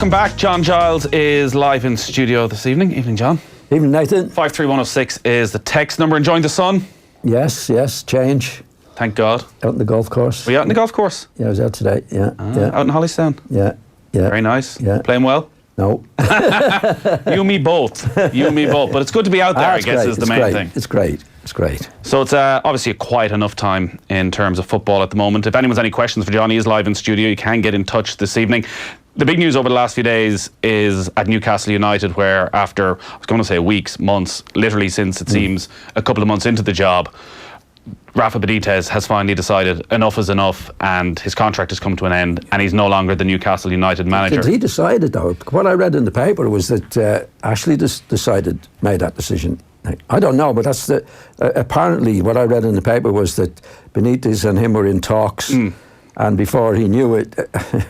Welcome back. John Giles is live in studio this evening. Evening, John. Evening, Nathan. 53106 is the text number. Enjoying the sun? Yes, change. Thank God. Out in the golf course. Were you out in the golf course? Yeah, I was out today, yeah. Out in Hollystown? Yeah. Very nice. Yeah. Playing well? No. You and me both. But it's good to be out there, I guess, is the main thing. It's great. So it's obviously a quiet enough time in terms of football at the moment. If anyone's any questions for John, he is live in studio. You can get in touch this evening. The big news over the last few days is at Newcastle United, where after, I was going to say weeks, months, literally since it seems a couple of months into the job, Rafa Benitez has finally decided enough is enough and his contract has come to an end and he's no longer the Newcastle United manager. Did he decide it, though? What I read in the paper was that Ashley made that decision. I don't know, but that's apparently what I read in the paper was that Benitez and him were in talks. And before he knew it,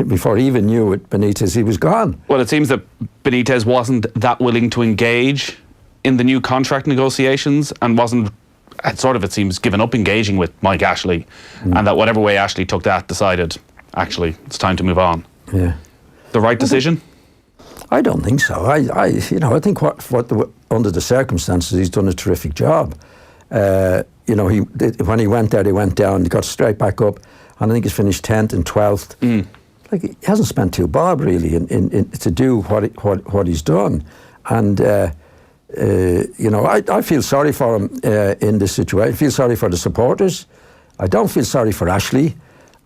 before he even knew it, Benitez, he was gone. Well, it seems that Benitez wasn't that willing to engage in the new contract negotiations and it seems, given up engaging with Mike Ashley. And that whatever way Ashley took that, decided, actually, it's time to move on. Yeah. The right decision? I don't think so. I think under the circumstances, he's done a terrific job. When he went there, he went down, he got straight back up. And I think he's finished 10th and 12th. Like, he hasn't spent two bob really to do what he's done. And I feel sorry for him in this situation. I feel sorry for the supporters. I don't feel sorry for Ashley.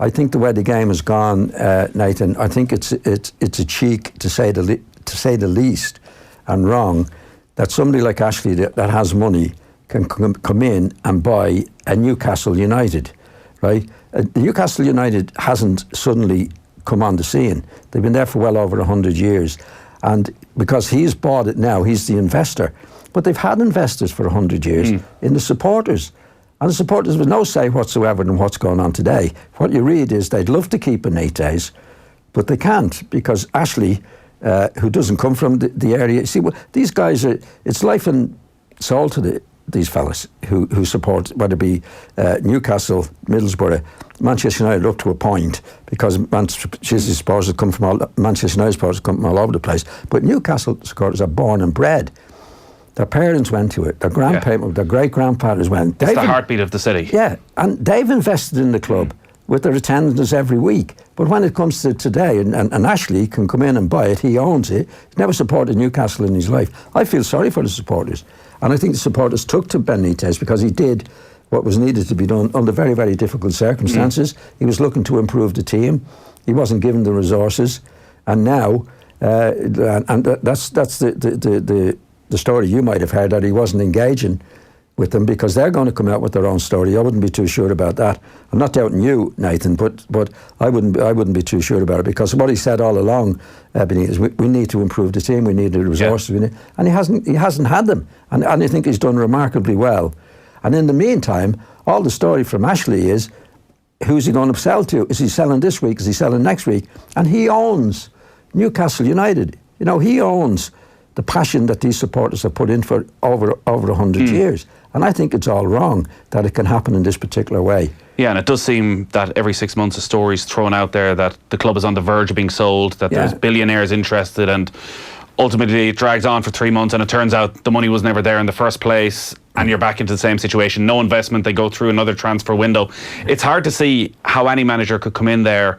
I think the way the game has gone, Nathan, I think it's a cheek to say the least, and wrong, that somebody like Ashley that has money can come in and buy a Newcastle United, right? Newcastle United hasn't suddenly come on the scene. They've been there for well over 100 years. And because he's bought it now, he's the investor. But they've had investors for 100 years in the supporters. And the supporters have no say whatsoever in what's going on today. What you read is they'd love to keep Benitez, but they can't because Ashley, who doesn't come from the area... See, well, these guys it's life and soul to these fellas who support, whether it be Newcastle, Middlesbrough, Manchester United up to a point, because Manchester supporters come from all over the place. But Newcastle supporters are born and bred. Their parents went to it. Their grandparents, their great-grandfathers went. It's the heartbeat of the city. Yeah, and they've invested in the club with their attendance every week. But when it comes to today, and Ashley can come in and buy it, he owns it. He's never supported Newcastle in his life. I feel sorry for the supporters. And I think the supporters took to Benitez because he did what was needed to be done under very, very difficult circumstances. He was looking to improve the team. He wasn't given the resources. And now, that's the story you might have heard, that he wasn't engaging with them because they're going to come out with their own story. I wouldn't be too sure about that. I'm not doubting you, Nathan, but I wouldn't be too sure about it because what he said all along, Benitez, we need to improve the team. We need the resources, and he hasn't had them. And I think he's done remarkably well. And in the meantime, all the story from Ashley is, who's he going to sell to? Is he selling this week? Is he selling next week? And he owns Newcastle United. He owns the passion that these supporters have put in for over 100 years. And I think it's all wrong that it can happen in this particular way. Yeah, and it does seem that every 6 months a story's thrown out there that the club is on the verge of being sold, that there's billionaires interested, and ultimately it drags on for 3 months and it turns out the money was never there in the first place and you're back into the same situation. No investment, they go through another transfer window. It's hard to see how any manager could come in there.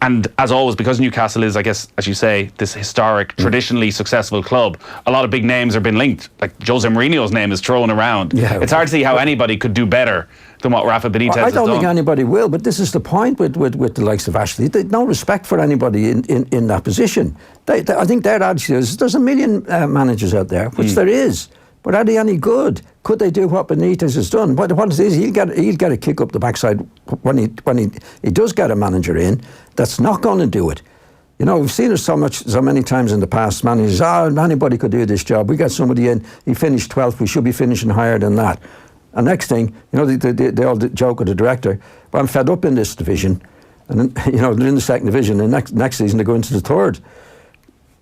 And as always, because Newcastle is, I guess, as you say, this historic, traditionally successful club, a lot of big names have been linked. Like Jose Mourinho's name is thrown around. Yeah, it's hard to see how anybody could do better than what Rafa Benitez has done. I don't think anybody will, but this is the point with the likes of Ashley. They no respect for anybody in that position. I think their attitude is, there's a million managers out there, which there is. But are they any good? Could they do what Benitez has done? What it is, he'll get a kick up the backside when he does get a manager in that's not going to do it. We've seen it so many times in the past. Managers, anybody could do this job. We got somebody in, he finished 12th, we should be finishing higher than that. And next thing, the old joke of the director, well, I'm fed up in this division. And then, they're in the second division, and next season they go into the third.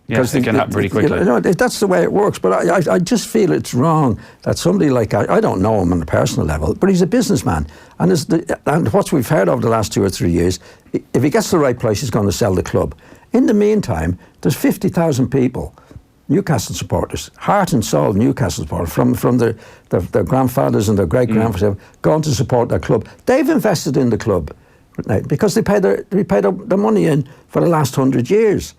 Yes, it can happen pretty quickly. That's the way it works. But I just feel it's wrong that somebody like, I don't know him on a personal level, but he's a businessman. And what we've heard over the last 2 or 3 years, if he gets the right price, he's going to sell the club. In the meantime, there's 50,000 people, Newcastle supporters, heart and soul Newcastle supporters, from their grandfathers and their great-grandfathers, going to support their club. They've invested in the club because they paid their money in for the last 100 years.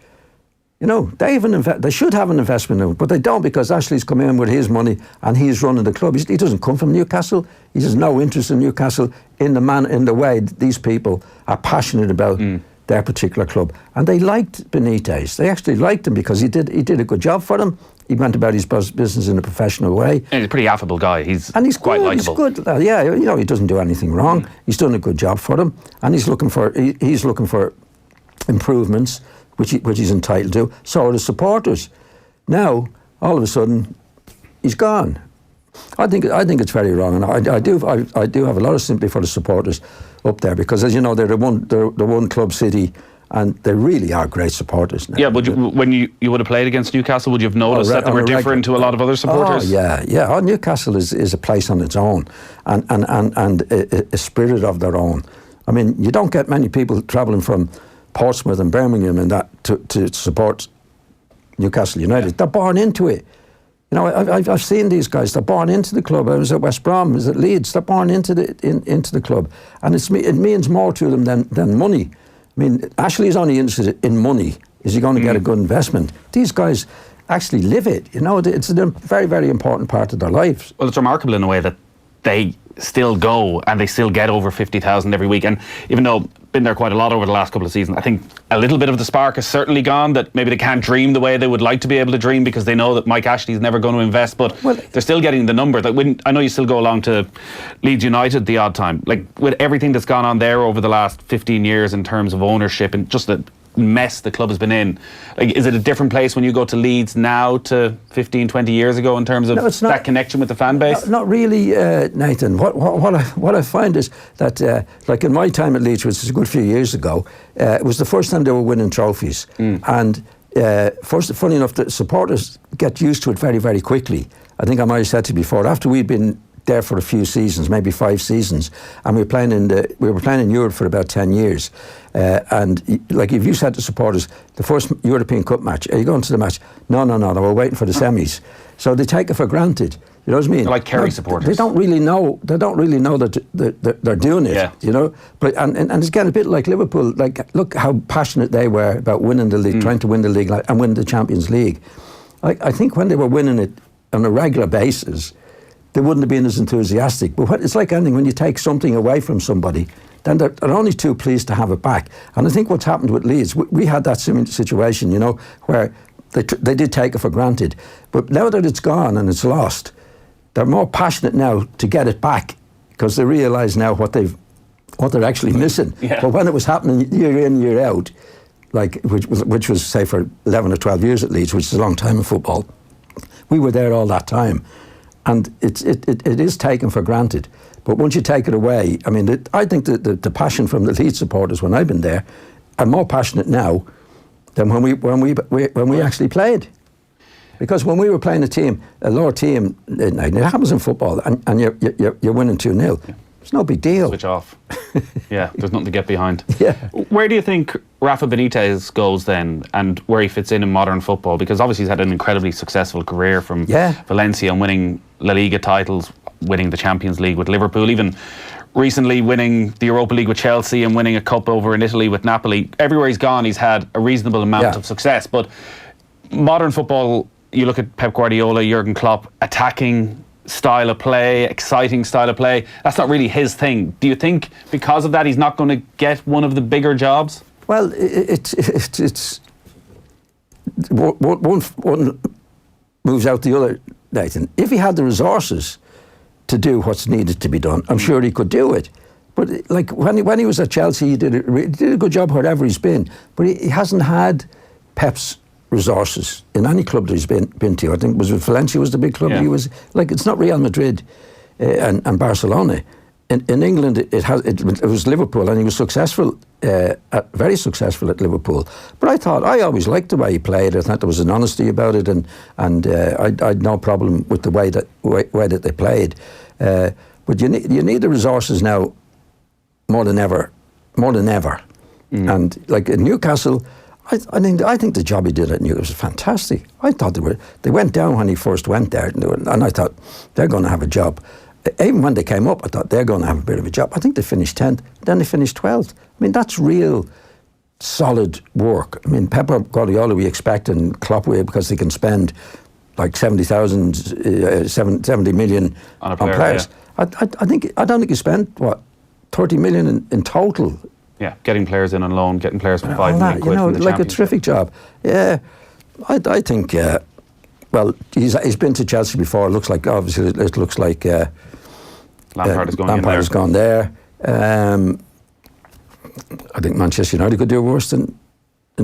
You know, they should have an investment in it, but they don't, because Ashley's come in with his money and he's running the club. He doesn't come from Newcastle. He has no interest in Newcastle in the way these people are passionate about their particular club. And they liked Benitez. They actually liked him because he did a good job for them. He went about his business in a professional way. And he's a pretty affable guy. He's quite likeable. He's good. Yeah, you know, he doesn't do anything wrong. He's done a good job for them, and he's looking for improvements, which he's entitled to. So are the supporters. Now, all of a sudden, he's gone. I think it's very wrong, and I do have a lot of sympathy for the supporters up there, because, as you know, they're the one club city, and they really are great supporters now. Yeah, but when you would have played against Newcastle, would you have noticed that they were different to a lot of other supporters? Oh, yeah. Oh, Newcastle is a place on its own, and a spirit of their own. I mean, you don't get many people travelling from Portsmouth and Birmingham and that to support Newcastle United. Yeah. They're born into it. You know, I've seen these guys. They're born into the club. I was at West Brom. I was at Leeds. They're born into the club, and it means more to them than money. I mean, Ashley's only interested in money. Is he going to get a good investment? These guys actually live it. You know, it's a very, very important part of their lives. Well, it's remarkable in a way that they still go and they still get over 50,000 every week. And even though been there quite a lot over the last couple of seasons, I think a little bit of the spark has certainly gone, that maybe they can't dream the way they would like to be able to dream, because they know that Mike Ashley's never going to invest, but they're still getting the numbers. Like, I know you still go along to Leeds United the odd time. Like, with everything that's gone on there over the last 15 years in terms of ownership and just the mess the club has been in, like, is it a different place when you go to Leeds now to 15, 20 years ago in terms of that connection with the fan base? Not really, Nathan. What I find is that, like in my time at Leeds, which was a good few years ago, it was the first time they were winning trophies. And funny enough, the supporters get used to it very, very quickly. I think I might have said to you before, after we'd been there for a few seasons, maybe 5 seasons, and we were playing in Europe for about 10 years. And like, if you said to supporters, the first European Cup match, are you going to the match? No, they were waiting for the semis. So they take it for granted. You know what I mean? They're like Kerry supporters. They don't really know that they're doing it. Yeah. You know, but and it's getting a bit like Liverpool. Like, look how passionate they were about winning the league, trying to win the league and win the Champions League. I think when they were winning it on a regular basis, they wouldn't have been as enthusiastic. But it's like anything, when you take something away from somebody, then they're only too pleased to have it back. And I think what's happened with Leeds, we had that similar situation, you know, where they did take it for granted. But now that it's gone and it's lost, they're more passionate now to get it back, because they realise now what they're actually missing. Yeah. But when it was happening year in, year out, like which was say for 11 or 12 years at Leeds, which is a long time in football, we were there all that time. And it is taken for granted. But once you take it away, I mean, I think the passion from the Leeds supporters when I've been there are more passionate now than when we actually played. Because when we were playing a lower team, it happens in football, and you're winning 2-0. Yeah. It's no big deal. Switch off. Yeah, there's nothing to get behind. Yeah. Where do you think Rafa Benitez goes then, and where he fits in modern football? Because obviously he's had an incredibly successful career from Valencia, and winning La Liga titles, winning the Champions League with Liverpool, even recently winning the Europa League with Chelsea and winning a cup over in Italy with Napoli. Everywhere he's gone, he's had a reasonable amount of success. But modern football, you look at Pep Guardiola, Jurgen Klopp, attacking style of play, exciting style of play. That's not really his thing. Do you think because of that he's not going to get one of the bigger jobs? Well, it's one moves out the other, Nathan. If he had the resources to do what's needed to be done, I'm sure he could do it. But like when he was at Chelsea, he did a good job wherever he's been. But he hasn't had Pep's resources in any club that he's been to. I think Valencia was the big club. Yeah. He was like, it's not Real Madrid and Barcelona. In England, it was Liverpool, and he was successful, very successful at Liverpool. But I always liked the way he played. I thought there was an honesty about it, and I had no problem with the way that they played. But you need the resources now more than ever. And like in Newcastle, I think the job he did at Newcastle was fantastic. I thought they went down when he first went there, and I thought they're going to have a job. Even when they came up, I thought they're going to have a bit of a job. I think they finished 10th, then they finished 12th. I mean, that's real solid work. I mean, Pep Guardiola we expect, and Klopp we, because they can spend like 70 million on players. Yeah. I don't think he spent, 30 million in total. Yeah, getting players in on loan, getting players for 5 million quid from the like a terrific job. Yeah, I think. Well, he's been to Chelsea before. It looks like Lampard is going Lampard has gone there. I think Manchester United could do worse than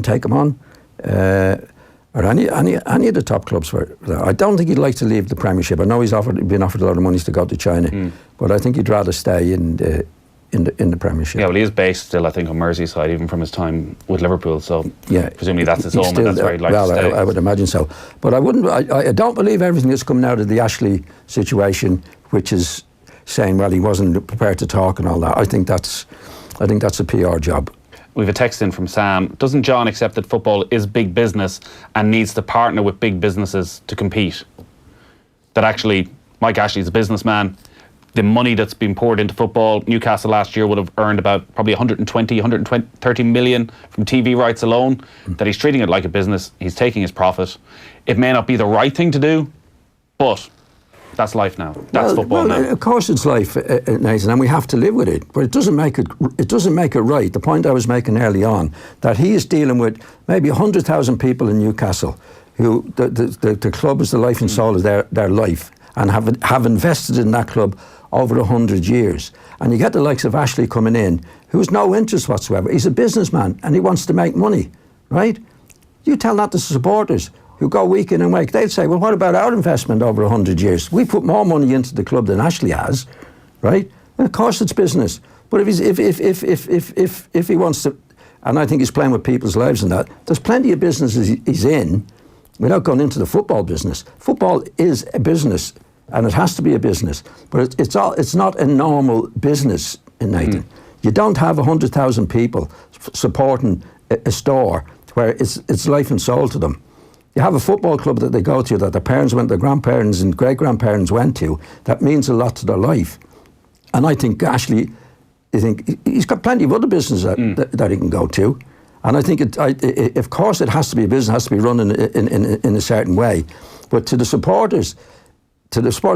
take him on, or any of the top clubs. I don't think he'd like to leave the Premiership. I know he's been offered a lot of money to go to China, but I think he'd rather stay in the Premiership. Yeah, well, he is based still, I think, on Merseyside, even from his time with Liverpool. So presumably that's his home, and that's where he'd like to stay. I would imagine so. But I don't believe everything that's coming out of the Ashley situation, which is saying, well, he wasn't prepared to talk and all that. I think that's a PR job. We have a text in from Sam. Doesn't John accept that football is big business and needs to partner with big businesses to compete? That actually, Mike Ashley's a businessman. The money that's been poured into football, Newcastle last year would have earned about probably 130 million from TV rights alone. That he's treating it like a business. He's taking his profit. It may not be the right thing to do, but that's life now. That's football now. Of course it's life, Nathan, and we have to live with it. But it doesn't make it right. The point I was making early on, that he is dealing with maybe 100,000 people in Newcastle who the club is the life and soul of their life, and have invested in that club over 100 years. And you get the likes of Ashley coming in, who's no interest whatsoever. He's a businessman and he wants to make money, right? You tell that to supporters who go week in and week. They'd say, well, what about our investment over 100 years? We put more money into the club than Ashley has, right? And of course it's business. But if he wants to, and I think he's playing with people's lives and that, there's plenty of businesses he's in without going into the football business. Football is a business, and it has to be a business, but it's not a normal business, Nathan. You don't have 100,000 people supporting a store where it's life and soul to them. You have a football club that they go to, that their parents went, their grandparents and great-grandparents went to, that means a lot to their life. And I think Ashley, he's got plenty of other businesses that he can go to. And I think, of course, it has to be a business, has to be run in a certain way. But to the supporters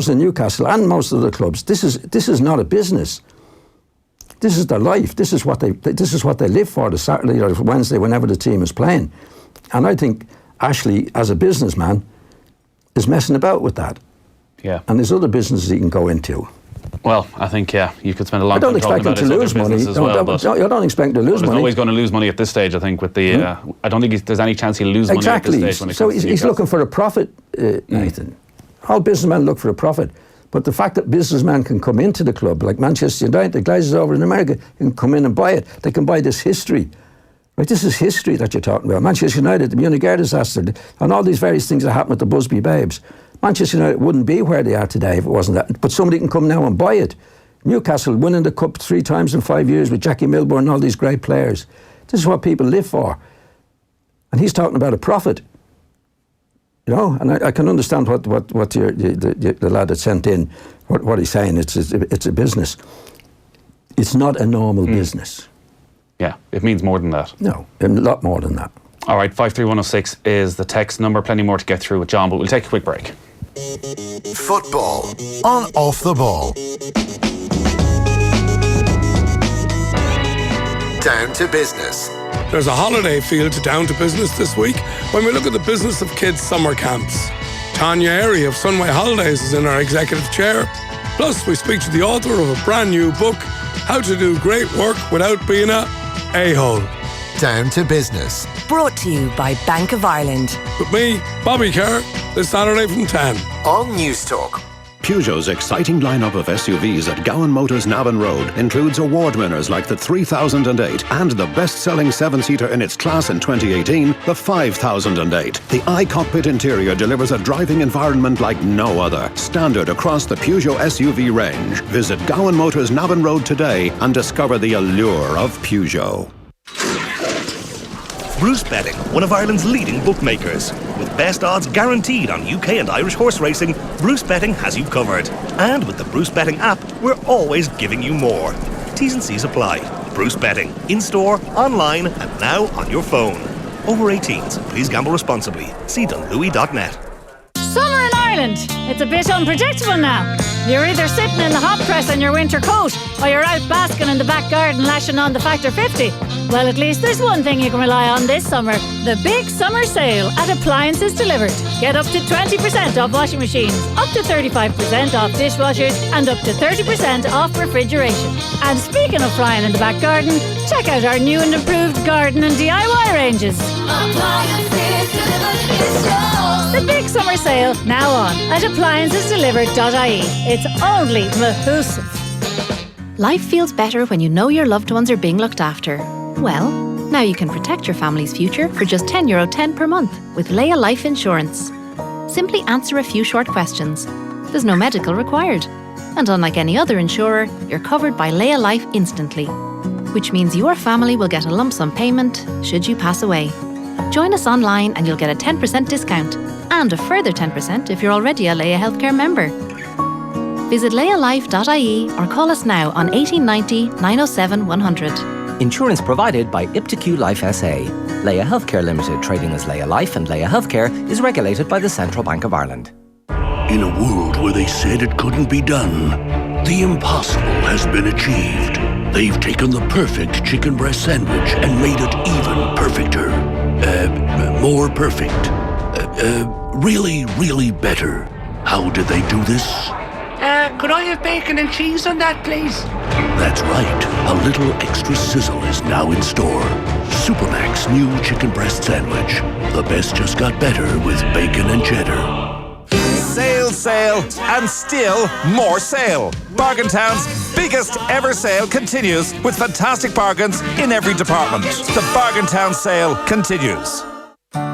in Newcastle and most of the clubs, this is not a business. This is their life. This is what they live for, the Saturday or Wednesday, whenever the team is playing. And I think Ashley, as a businessman, is messing about with that. Yeah. And there's other businesses he can go into. Well, I think, you could spend a long time talking about his other business as well. You don't expect him to lose money. He's always going to lose money at this stage, I think, with the... I don't think there's any chance he'll lose money at this stage when it comes to Newcastle. He's looking for a profit, Nathan. All businessmen look for a profit. But the fact that businessmen can come into the club, like Manchester United, the Glazers over in America, can come in and buy it. They can buy this history. Right, this is history that you're talking about. Manchester United, the Munich air disaster, and all these various things that happened with the Busby Babes. Manchester United wouldn't be where they are today if it wasn't that. But somebody can come now and buy it. Newcastle winning the cup 3 times in 5 years with Jackie Milburn and all these great players. This is what people live for. And he's talking about a profit. You know, and I can understand what the lad that sent in, what he's saying. It's a business. It's not a normal business. Yeah, it means more than that. No, a lot more than that. All right, 53106 is the text number. Plenty more to get through with John, but we'll take a quick break. Football on Off the Ball. Down to business. There's a holiday feel to Down to Business this week when we look at the business of kids' summer camps. Tanya Airy of Sunway Holidays is in our executive chair. Plus, we speak to the author of a brand new book, How to Do Great Work Without Being a A-hole. Down to Business. Brought to you by Bank of Ireland. With me, Bobby Kerr, this Saturday from 10. On News Talk. Peugeot's exciting lineup of SUVs at Gowan Motors Navan Road includes award winners like the 3008 and the best-selling 7-seater in its class in 2018, the 5008. The iCockpit interior delivers a driving environment like no other, standard across the Peugeot SUV range. Visit Gowan Motors Navan Road today and discover the allure of Peugeot. Bruce Betting, one of Ireland's leading bookmakers. With best odds guaranteed on UK and Irish horse racing, Bruce Betting has you covered. And with the Bruce Betting app, we're always giving you more. T's and C's apply. Bruce Betting, in-store, online, and now on your phone. Over 18s, please gamble responsibly. See dunlewy.net. Summer in Ireland. It's a bit unpredictable now. You're either sitting in the hot press in your winter coat, or you're out basking in the back garden lashing on the Factor 50. Well, at least there's one thing you can rely on this summer. The big summer sale at Appliances Delivered. Get up to 20% off washing machines, up to 35% off dishwashers, and up to 30% off refrigeration. And speaking of frying in the back garden, check out our new and improved garden and DIY ranges. Appliances Delivered. The big summer sale now on at appliancesdelivered.ie. It's only mahoosive. Life feels better when you know your loved ones are being looked after. Well, now you can protect your family's future for just €10.10 per month with Leia Life Insurance. Simply answer a few short questions. There's no medical required. And unlike any other insurer, you're covered by Leia Life instantly, which means your family will get a lump sum payment should you pass away. Join us online and you'll get a 10% discount and a further 10% if you're already a Leia Healthcare member. Visit leialife.ie or call us now on 1890 907 100. Insurance provided by iptiQ Life SA. Leia Healthcare Limited, trading as Leia Life and Leia Healthcare, is regulated by the Central Bank of Ireland. In a world where they said it couldn't be done, the impossible has been achieved. They've taken the perfect chicken breast sandwich and made it even perfecter. More perfect. Really, really better. How did they do this? Could I have bacon and cheese on that, please? That's right. A little extra sizzle is now in store. Supermac's new chicken breast sandwich. The best just got better with bacon and cheddar. Sale, sale, and still more sale. Bargain Town's biggest ever sale continues with fantastic bargains in every department. The Bargain Town sale continues.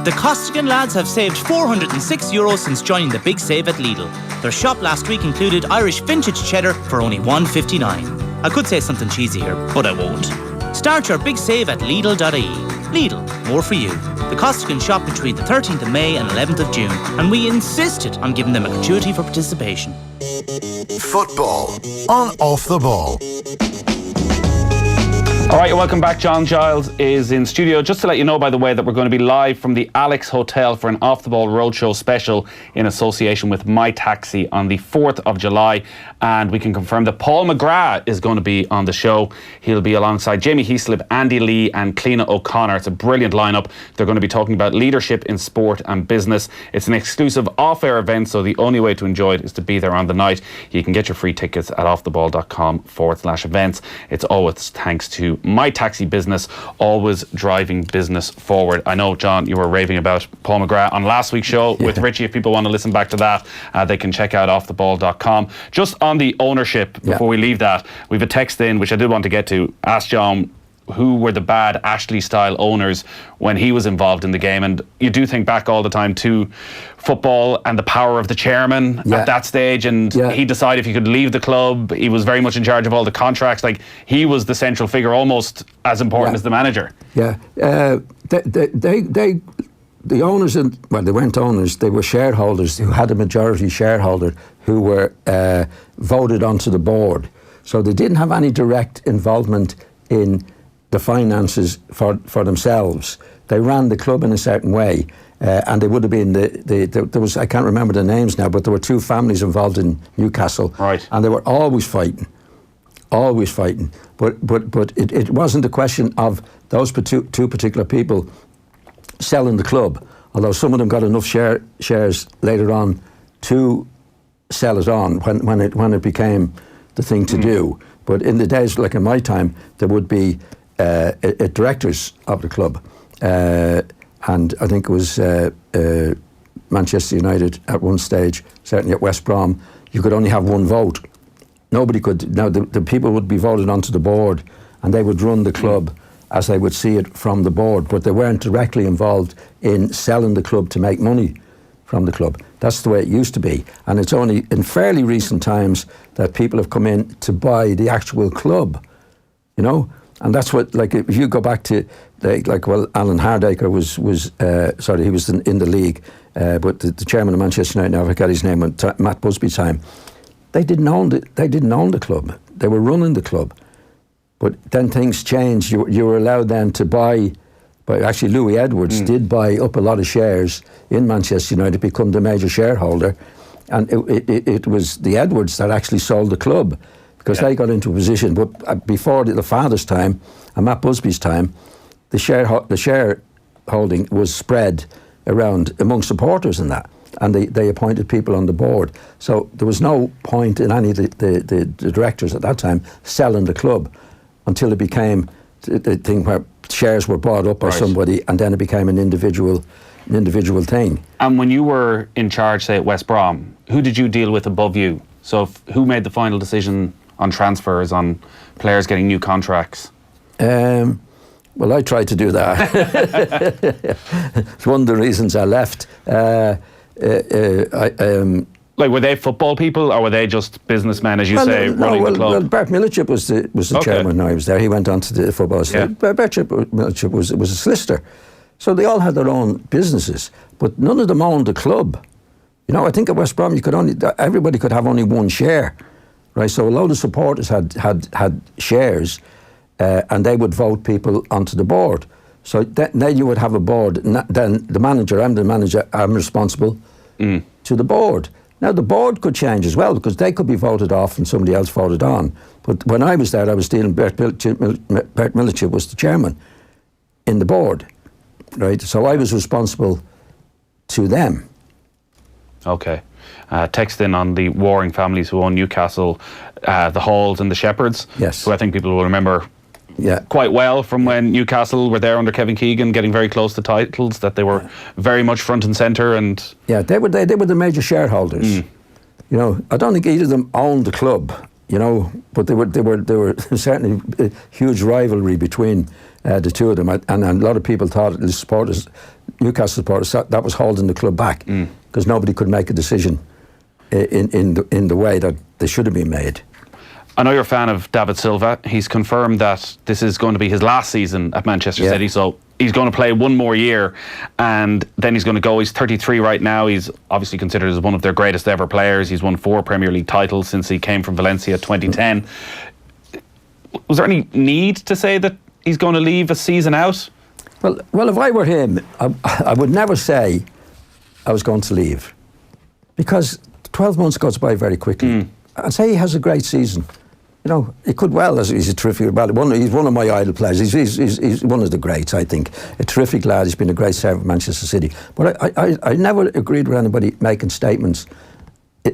The Costigan lads have saved €406 since joining the big save at Lidl. Their shop last week included Irish vintage cheddar for only $1.59. I could say something cheesy here, but I won't. Start your big save at Lidl.ie. Lidl, more for you. The Costigan shop between the 13th of May and 11th of June, and we insisted on giving them a gratuity for participation. Football on Off the Ball. All right, welcome back. John Giles is in studio. Just to let you know, by the way, that we're going to be live from the Alex Hotel for an Off the Ball Roadshow special in association with My Taxi on the 4th of July. And we can confirm that Paul McGrath is going to be on the show. He'll be alongside Jamie Heaslip, Andy Lee and Cleena O'Connor. It's a brilliant lineup. They're going to be talking about leadership in sport and business. It's an exclusive off-air event, so the only way to enjoy it is to be there on the night. You can get your free tickets at offtheball.com/events. It's always thanks to My Taxi Business, always driving business forward. I know, John, you were raving about Paul McGrath on last week's show with Richie. If people want to listen back to that, they can check out offtheball.com. Just on the ownership, before we leave that, we have a text in, which I did want to get to. Ask John who were the bad Ashley-style owners when he was involved in the game. And you do think back all the time to football and the power of the chairman at that stage. And he decided if he could leave the club, he was very much in charge of all the contracts. Like, he was the central figure, almost as important as the manager. The owners, they weren't owners, they were shareholders who had a majority shareholder who were voted onto the board. So they didn't have any direct involvement in the finances for themselves. They ran the club in a certain way, and they would have been there was, I can't remember the names now, but there were two families involved in Newcastle, and they were always fighting. But it wasn't a question of those two particular people selling the club, although some of them got enough shares later on to sell it on when it became the thing to do. But in the days, like in my time, there would be directors of the club, and I think it was Manchester United at one stage, certainly at West Brom, you could only have one vote. Nobody could. Now the people would be voted onto the board, and they would run the club as they would see it from the board, but they weren't directly involved in selling the club to make money from the club. That's the way it used to be, and it's only in fairly recent times that people have come in to buy the actual club, you know. And that's what, like, if you go back to, Alan Hardacre was he was in the league, but the chairman of Manchester United, now I forget his name, Matt Busby's time, they didn't own the club. They were running the club. But then things changed. You were allowed then to buy, actually Louis Edwards did buy up a lot of shares in Manchester United, become the major shareholder. And it was the Edwards that actually sold the club, because they got into a position. But before the father's time and Matt Busby's time, the shareholding was spread around among supporters and that. And they appointed people on the board. So there was no point in any of the directors at that time selling the club until it became the thing where shares were bought up by somebody, and then it became an individual thing. And when you were in charge, say, at West Brom, who did you deal with above you? So who made the final decision on transfers, on players getting new contracts? Well, I tried to do that. It's one of the reasons I left. Like, were they football people, or were they just businessmen, as you say, running the club? Well, Bert Millichip was the chairman when I was there. He went on to the football side. Bert Millichip was a solicitor. So they all had their own businesses, but none of them owned the club. You know, I think at West Brom everybody could have only one share, right? So a load of supporters had shares, and they would vote people onto the board. So then you would have a board. Then the manager, I'm responsible to the board. Now the board could change as well, because they could be voted off and somebody else voted on. But when I was there, I was dealing. Bert Millichip was the chairman in the board, right? So I was responsible to them. Okay. Text in on the warring families who own Newcastle, the Halls and the Shepherds. Yes. Who I think people will remember quite well from when Newcastle were there under Kevin Keegan, getting very close to titles, that they were very much front and centre. And they were the major shareholders. You know, I don't think either of them owned the club, you know, but they were certainly a huge rivalry between the two of them, and a lot of people thought the supporters, Newcastle supporters, that was holding the club back, because nobody could make a decision in the way that they should have been made. I know you're a fan of David Silva. He's confirmed that this is going to be his last season at Manchester City, so he's going to play one more year and then he's going to go. He's 33 right now. He's obviously considered as one of their greatest ever players. He's won 4 Premier League titles since he came from Valencia 2010. Was there any need to say that he's going to leave a season out? Well, if I were him, I would never say I was going to leave, because 12 months goes by very quickly. I'd say he has a great season. You know, he could well, he's a terrific lad. He's one of my idol players. He's one of the greats, I think. A terrific lad. He's been a great servant for Manchester City. But I never agreed with anybody making statements,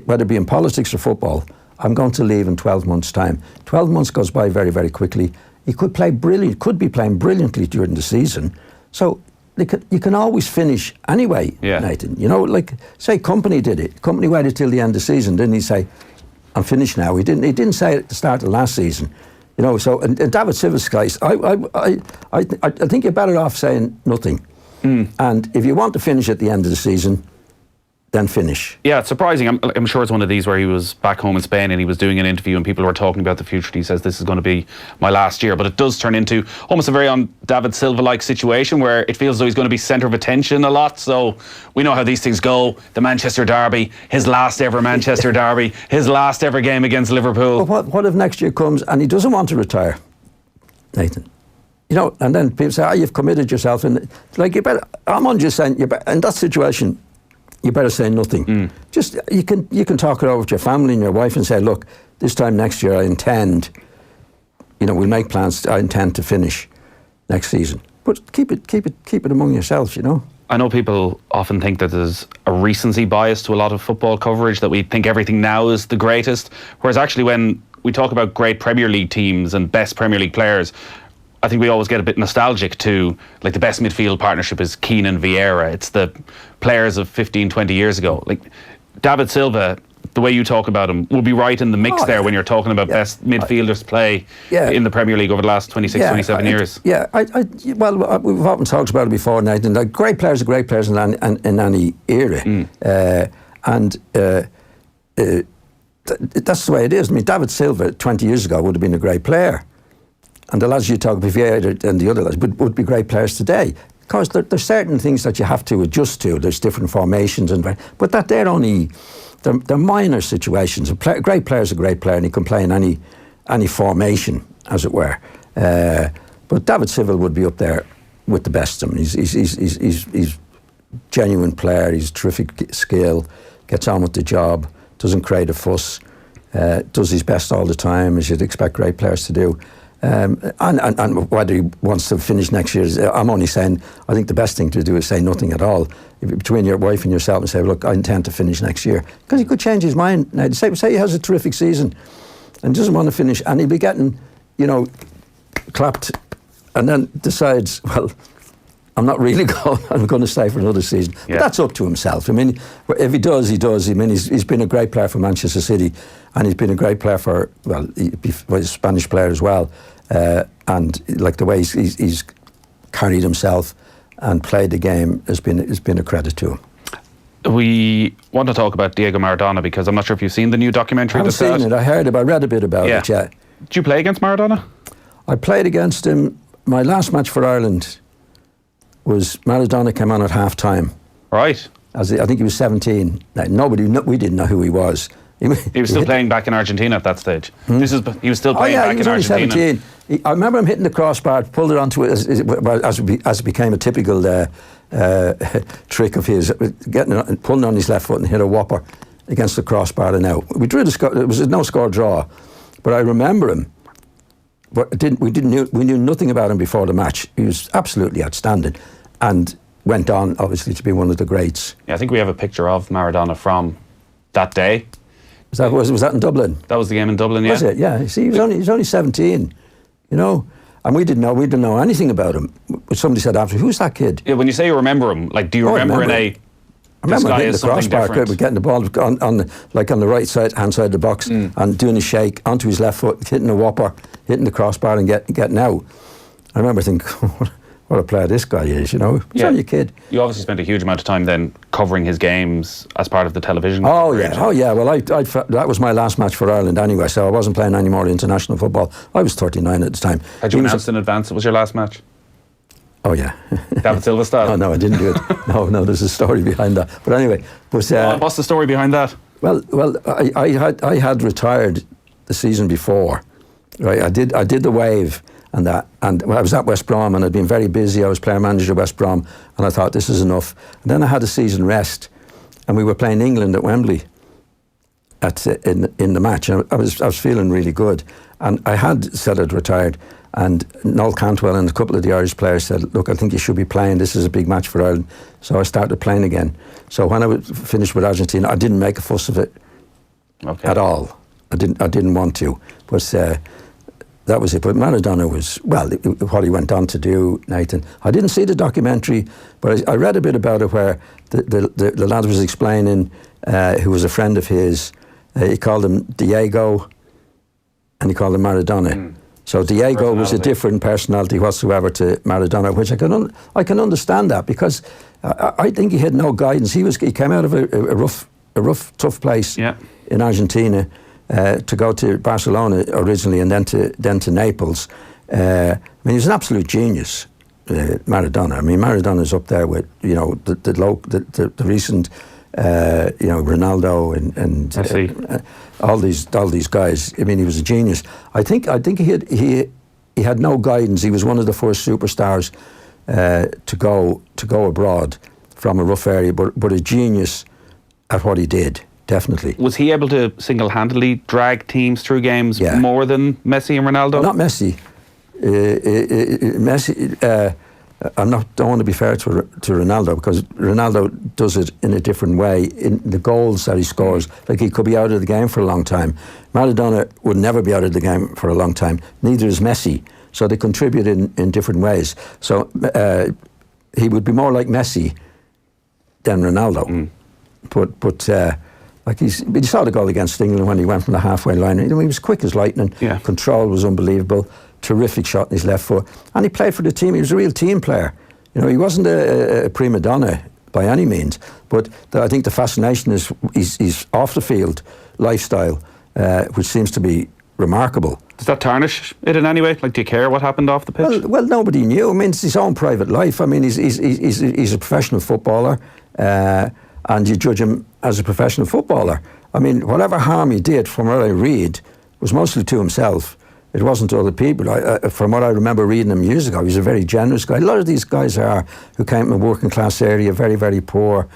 whether it be in politics or football, I'm going to leave in 12 months' time. 12 months goes by very, very quickly. He could be playing brilliantly during the season. So you can always finish anyway, Nathan. You know, like, say Company did it. Company waited till the end of the season, didn't he say, I'm finished now. He didn't say it at the start of last season, you know. So, and David Silva's case, I think you're better off saying nothing. And if you want to finish at the end of the season, then finish. Yeah, it's surprising. I'm sure it's one of these where he was back home in Spain and he was doing an interview and people were talking about the future. He says, this is going to be my last year. But it does turn into almost a very David Silva-like situation where it feels as though he's going to be centre of attention a lot. So we know how these things go. The Manchester Derby, his last ever Manchester Derby, his last ever game against Liverpool. But what if next year comes and he doesn't want to retire, Nathan? You know, and then people say, you've committed yourself. And like, I'm just saying, in that situation, you better say nothing. Just you can talk it over with your family and your wife and say, look, this time next year I intend, you know, we'll make plans. I intend to finish next season. But keep it among yourselves, you know. I know people often think that there's a recency bias to a lot of football coverage, that we think everything now is the greatest, whereas actually when we talk about great Premier League teams and best Premier League players, I think we always get a bit nostalgic to, like, the best midfield partnership is Keane and Vieira. It's the players of 15, 20 years ago. Like, David Silva, the way you talk about him, will be right in the mix when you're talking about best midfielders play in the Premier League over the last 26, 27 years. Well, we've often talked about it before, Nathan. Like, great players are great players in any era. That's the way it is. I mean, David Silva 20 years ago would have been a great player. and the lads you talk about, Vieira and the other lads, would be great players today. Because there's certain things that you have to adjust to. There's different formations, but that they're minor situations. A great player is a great player, and he can play in any formation, as it were. But David Silva would be up there with the best of them. He's genuine player. He's terrific skill. Gets on with the job. Doesn't create a fuss. Does his best all the time, as you'd expect great players to do. And whether he wants to finish next year, I'm only saying, I think the best thing to do is say nothing at all. Between your wife and yourself, and say, look, I intend to finish next year. Because he could change his mind. Now, say he has a terrific season and doesn't want to finish, and he'll be getting, clapped, and then decides, well, I'm not really going, I'm going to stay for another season. Yeah. But that's up to himself. I mean, if he does, he does. I mean, he's been a great player for Manchester City, and he's been a great player for, he's a Spanish player as well. And like the way he's carried himself and played the game has been a credit to him. We want to talk about Diego Maradona, because I'm not sure if you've seen the new documentary. I've seen it. I read a bit about it, yeah. Did you play against Maradona? I played against him. My last match for Ireland was Maradona came on at half-time. Right. I think he was 17. We didn't know who he was. He was still playing back in Argentina at that stage. He was still playing back in Argentina. He was only 17. I remember him hitting the crossbar, pulled it onto it as it became a typical trick of his, pulling on his left foot and hit a whopper against the crossbar and out. We drew the score. It was a no-score draw, but I remember him. But we knew nothing about him before the match. He was absolutely outstanding, and went on obviously to be one of the greats. Yeah, I think we have a picture of Maradona from that day. Was that in Dublin? That was the game in Dublin. Yeah. Was it? Yeah. You see, he was only 17. And we didn't know anything about him. Somebody said after, "Who's that kid?" Yeah. When you say you remember him, like, do you remember in a? I remember hitting the crossbar, getting the ball on the right hand side of the box, and doing a shake onto his left foot, hitting a whopper, hitting the crossbar and getting out. I remember thinking, what a player this guy is, He's only a kid. You obviously spent a huge amount of time then covering his games as part of the television. Oh yeah. Well, that was my last match for Ireland anyway, so I wasn't playing any more international football. I was 39 at the time. Had you announced in advance it was your last match? Oh yeah. David Silva style? Oh no, I didn't do it. No, there's a story behind that. But anyway, what's the story behind that? Well, I had retired the season before. Right, I did the wave. And I was at West Brom, and I'd been very busy. I was player manager at West Brom, and I thought, this is enough. And then I had a season rest, and we were playing England at Wembley in the match. And I was feeling really good, and I had said I'd retired. And Noel Cantwell and a couple of the Irish players said, "Look, I think you should be playing. This is a big match for Ireland." So I started playing again. So when I was finished with Argentina, I didn't make a fuss of it at all. I didn't want to, but. That was it. But Maradona was, what he went on to do, Nathan. I didn't see the documentary, but I read a bit about it where the lad was explaining, who was a friend of his, he called him Diego, and he called him Maradona. So Diego was a different personality whatsoever to Maradona, which I can understand that, because I think he had no guidance. He came out of a rough, tough place in Argentina. To go to Barcelona originally, and then to Naples. I mean, he's an absolute genius, Maradona. I mean, Maradona's up there with the recent Ronaldo and all these guys. I mean, he was a genius. I think he had no guidance. He was one of the first superstars to go abroad from a rough area, but a genius at what he did. Definitely. Was he able to single-handedly drag teams through games more than Messi and Ronaldo? Not Messi. Don't want to be fair to Ronaldo, because Ronaldo does it in a different way. In the goals that he scores, like, he could be out of the game for a long time. Maradona would never be out of the game for a long time. Neither is Messi. So they contribute in different ways. So he would be more like Messi than Ronaldo. But like, you saw the goal against England when he went from the halfway line. He was quick as lightning. Yeah. Control was unbelievable. Terrific shot in his left foot. And he played for the team. He was a real team player. He wasn't a prima donna by any means. But I think the fascination is his off the field lifestyle, which seems to be remarkable. Does that tarnish it in any way? Like, do you care what happened off the pitch? Well, nobody knew. I mean, it's his own private life. I mean, he's a professional footballer, and you judge him as a professional footballer. I mean, whatever harm he did, from what I read, was mostly to himself. It wasn't to other people. From what I remember reading him years ago, he was a very generous guy. A lot of these guys who came from a working class area, very, very poor.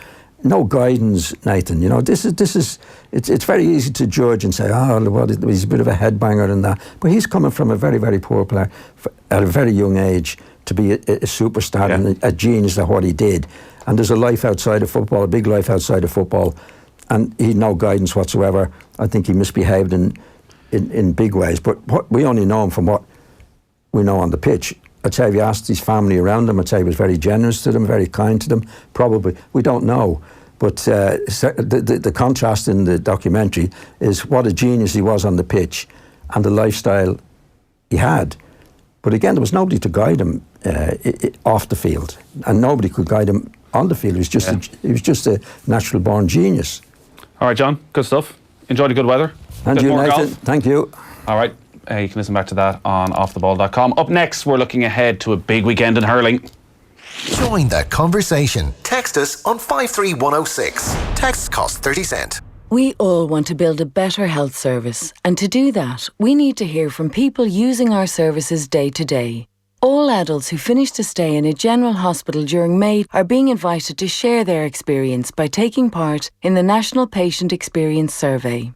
No guidance, Nathan. You know, it's very easy to judge and say, he's a bit of a headbanger and that. But he's coming from a very, very poor player at a very young age to be a superstar and a genius at what he did. And there's a life outside of football, a big life outside of football, and he had no guidance whatsoever. I think he misbehaved in big ways. But what we only know him from what we know on the pitch. I'd say if you asked his family around him, I'd say he was very generous to them, very kind to them. Probably. We don't know. But the contrast in the documentary is what a genius he was on the pitch and the lifestyle he had. But again, there was nobody to guide him off the field, and nobody could guide him on the field. He was just a natural born genius. All right, John, good stuff. Enjoy the good weather. And you, Nathan. Thank you. All right. You can listen back to that on offtheball.com. Up next, we're looking ahead to a big weekend in hurling. Join that conversation. Text us on 53106. Texts cost 30 cents. We all want to build a better health service, and to do that, we need to hear from people using our services day to day. All adults who finish to stay in a general hospital during May are being invited to share their experience by taking part in the National Patient Experience Survey.